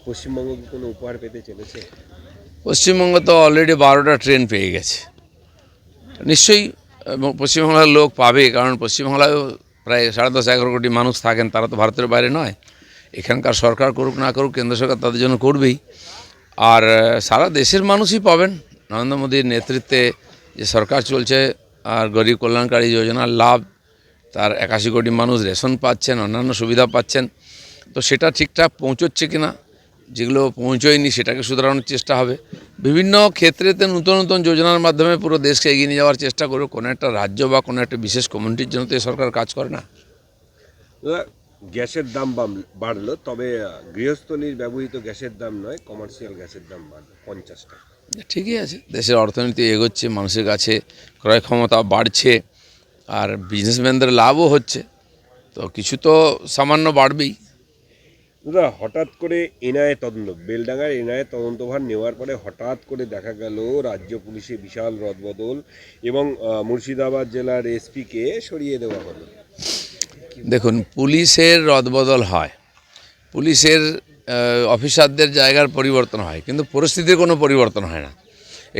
পশ্চিমবঙ্গ কি কোনো উপহার পেতে চলেছে? পশ্চিমবঙ্গ তো অলরেডি 12টা ট্রেন পেয়ে গেছে, নিশ্চয়ই পশ্চিমবাংলার লোক পাবে, কারণ পশ্চিমবাংলায়ও প্রায় 10.5-11 কোটি মানুষ থাকেন, তারা তো ভারতের বাইরে নয়। এখানকার সরকার করুক না করুক, কেন্দ্র সরকার তাদের জন্য করবেই। আর সারা দেশের মানুষই পাবেন নরেন্দ্র মোদীর নেতৃত্বে যে সরকার চলছে, আর গরিব কল্যাণকারী যোজনার লাভ, তার 81 কোটি মানুষ রেশন পাচ্ছেন, অন্যান্য সুবিধা পাচ্ছেন। তো সেটা ঠিকঠাক পৌঁছচ্ছে কিনা, যেগুলো পৌঁছয়নি সেটাকে শুধরানোর চেষ্টা হবে। বিভিন্ন ক্ষেত্রেতে নতুন নতুন যোজনার মাধ্যমে পুরো দেশকে এগিয়ে নিয়ে যাওয়ার চেষ্টা করবে। কোনো একটা রাজ্য বা কোনো একটা বিশেষ কমিউনিটির জন্য তো এই সরকার কাজ করে না। গ্যাসের দাম বাড়লো, তবে গৃহস্থলীর ব্যবহৃত গ্যাসের দাম নয়, কমার্শিয়াল গ্যাসের দাম বাড়লো 50 টাকা। ঠিকই আছে, দেশের অর্থনীতি এগোচ্ছে, মানুষের কাছে ক্রয় ক্ষমতা বাড়ছে, আর বিজনেসম্যানদের লাভও হচ্ছে, তো কিছু তো সামান্য বাড়বেই। দাদা, হঠাৎ করে এনআইএ তদন্ত, বেলডাঙ্গার এনআইএ তদন্তভার নেওয়ার পরে হঠাৎ করে দেখা গেল রাজ্য পুলিশে বিশাল রদবদল এবং মুর্শিদাবাদ জেলার এসপিকে সরিয়ে দেওয়া হলো। দেখুন, পুলিশের রদবদল হয়, পুলিশের অফিসারদের জায়গার পরিবর্তন হয়, কিন্তু পরিস্থিতির কোনো পরিবর্তন হয় না।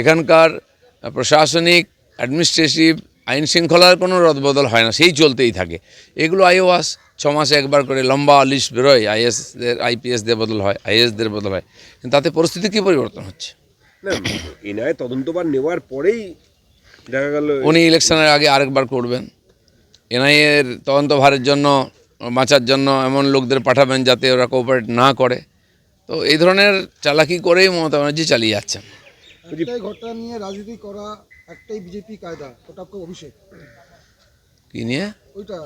এখানকার প্রশাসনিক, অ্যাডমিনিস্ট্রেটিভ, আইন শৃঙ্খলার কোনো রদবদল হয় না, সেই চলতেই থাকে। এগুলো আইওয়াস 6 মাসে একবার করে লম্বা লিস্ট বেরোয়, আইএসদের, আইপিএসদের বদল হয়, আইএসদের বদল হয়, কিন্তু তাতে পরিস্থিতি কী পরিবর্তন হচ্ছে? না, এনআইএ তদন্তভার নেওয়ার পরেই দেখা গেল উনি ইলেকশনের আগে আরেকবার করবেন। এনআইএর তদন্তভারের জন্য, বাঁচার জন্য এমন লোকদের পাঠাবেন যাতে ওরা কোঅপারেট না করে। তো এই ধরনের চালাকি করেই মমতা ব্যানার্জি চালিয়ে যাচ্ছেন। একটাই ঘটনা নিয়ে রাজনীতি করা, একটাই বিজেপি কায়দা, ওটা আপনার অভিষেক। কী নিয়ে? ওইটা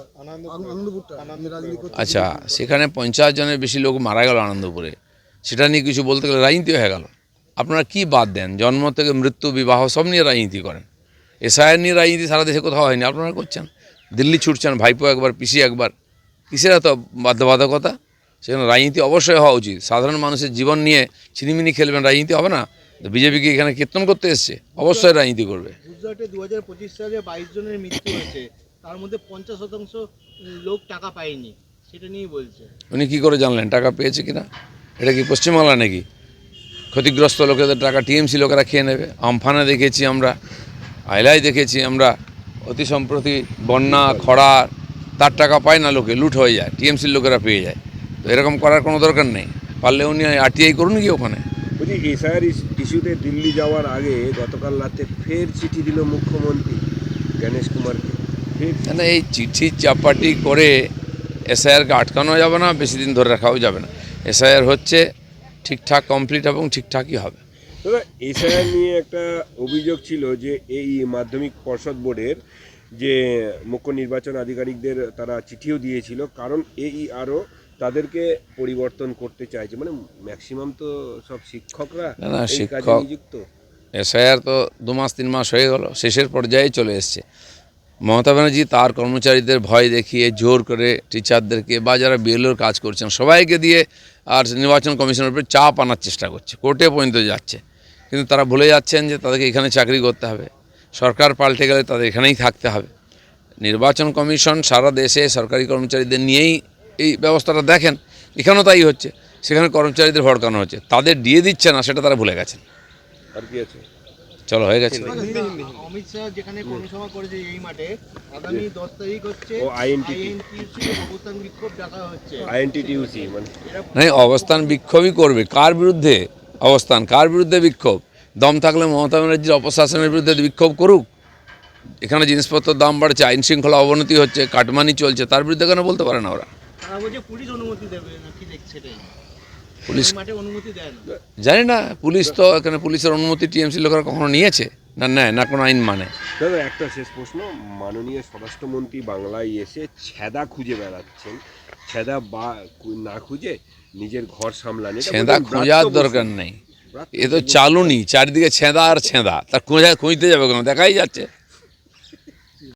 আনন্দপুরটা রাজনীতি করতে। আচ্ছা, সেখানে 50 জনের বেশি লোক মারা গেল আনন্দপুরে, সেটা নিয়ে কিছু বলতে গেলে রাজনীতি হয়ে গেল। আপনারা কি বাদ দেন? জন্ম থেকে মৃত্যু, বিবাহ সব নিয়ে রাজনীতি করেন। এসআইআর নিয়ে রাজনীতি সারা দেশে কোথাও হয়নি, আপনারা করছেন। দিল্লি ছুটছেন, ভাইপো একবার, পিসি একবার, কিসের এত বাধ্যবাধকতা? সেখানে রাজনীতি অবশ্যই হওয়া উচিত। সাধারণ মানুষের জীবন নিয়ে ছিনিমিনি খেলবেন, রাজনীতি হবে না? তো বিজেপিকে এখানে কীর্তন করতে এসছে, অবশ্যই রাজনীতি করবে। গুজরাটে 2025 সালে 22 জনের মৃত্যু হয়েছে, তার মধ্যে 50% লোক টাকা পায়নি, সেটা নিয়েই বলছে। উনি কী করে জানলেন টাকা পেয়েছে কিনা? এটা কি পশ্চিমবাংলা নাকি? ক্ষতিগ্রস্ত লোকেদের টাকা টিএমসি লোকেরা খেয়ে নেবে। আমফানে দেখেছি আমরা, আইলায় দেখেছি আমরা, অতি সম্প্রতি বন্যা, খরা, তার টাকা পায় না লোকে, লুট হয়ে যায়, টিএমসির লোকেরা পেয়ে যায়। তো এরকম করার কোনো দরকার নেই, পারলে উনি আরটিআই করুন কি ওখানে। বলছি, এসআইআর ইস্যুতে দিল্লি যাওয়ার আগে গতকাল রাতে ফের চিঠি দিল মুখ্যমন্ত্রী গণেশ কুমারকে। না, এই চিঠি চাপাটি করে এসআইআরকে আটকানো যাবে না, বেশি দিন ধরে রাখাও যাবে না। এসআইআর হচ্ছে, ঠিকঠাক কমপ্লিট এবং ঠিকঠাকই হবে। দাদা, এসআইআর নিয়ে একটা অভিযোগ ছিল যে এই মাধ্যমিক পর্ষদ বোর্ডের যে মুখ্য নির্বাচন আধিকারিকদের তারা চিঠিও দিয়েছিল, কারণ AERO তাদেরকে পরিবর্তন করতে চাইছে। মানে ম্যাক্সিমাম তো সব শিক্ষকরা না, এই কাজে শিক্ষক, নিযুক্ত। এসআইআর তো 2 মাস 3 মাস হয়ে গেল, শেষের পর্যায়ে চলে এসছে। মমতা ব্যানার্জি তার কর্মচারীদের ভয় দেখিয়ে জোর করে টিচারদেরকে বা যারা বিএলওর কাজ করছেন সবাইকে দিয়ে আর নির্বাচন কমিশনের উপরে চাপ আনার চেষ্টা করছে, কোর্টে পর্যন্ত যাচ্ছে। কিন্তু তারা ভুলে যাচ্ছেন যে তাদেরকে এখানে চাকরি করতে হবে, সরকার পাল্টে গেলে তাদের এখানেই থাকতে হবে। নির্বাচন কমিশন সারা দেশে সরকারি কর্মচারীদের নিয়েই এই ব্যবস্থাটা দেখেন, এখানেও তাই হচ্ছে। সেখানে কর্মচারীদের ভড়কানো হচ্ছে, তাদের দিয়ে দিচ্ছে না, সেটা তারা ভুলে গেছেন। আর কি আছে? চলো, হয়ে গেছে। অমিত শাহ যেখানে কর্মসভা করেছে এই মাঠে, আগামী 10 তারিখ হচ্ছে ও INTT অবস্থান বিক্ষোভ ডাকা হচ্ছে। INTTUC মানে না, অবস্থান বিক্ষোভই করবে। কার বিরুদ্ধে অবস্থান, কার বিরুদ্ধে বিক্ষোভ? দম থাকলে মমতা ব্যানার্জির অপশাসনের বিরুদ্ধে বিক্ষোভ করুক। এখানে জিনিসপত্রের দাম বাড়ছে, আইন শৃঙ্খলা অবনতি হচ্ছে, কাটমানি চলছে, তার বিরুদ্ধে কেন বলতে পারে না ওরা? তারা বলছে পুলিশ অনুমতি দেবে না, কি দেখছে সেটাই, পুলিশ মাঠে অনুমতি দেয় না। জানি না, পুলিশ তো এখানে পুলিশের অনুমতি টিএমসি লোকেরা কখনো নিয়েছে না, নেয় না, কোনো আইন মানে। দাদা, একটা শেষ প্রশ্ন। মাননীয় স্বরাষ্ট্রমন্ত্রী বাংলায় এসে ছেদা খুঁজে বেড়াচ্ছেন, ছেদা বা না খুঁজে নিজের ঘর সামলান। ছেঁদা খোঁজার দরকার নেই, এ তো চালুনি, চারিদিকে ছেঁদা আর ছেঁদা, তার খুঁজতে যাবে কেন? দেখাই যাচ্ছে।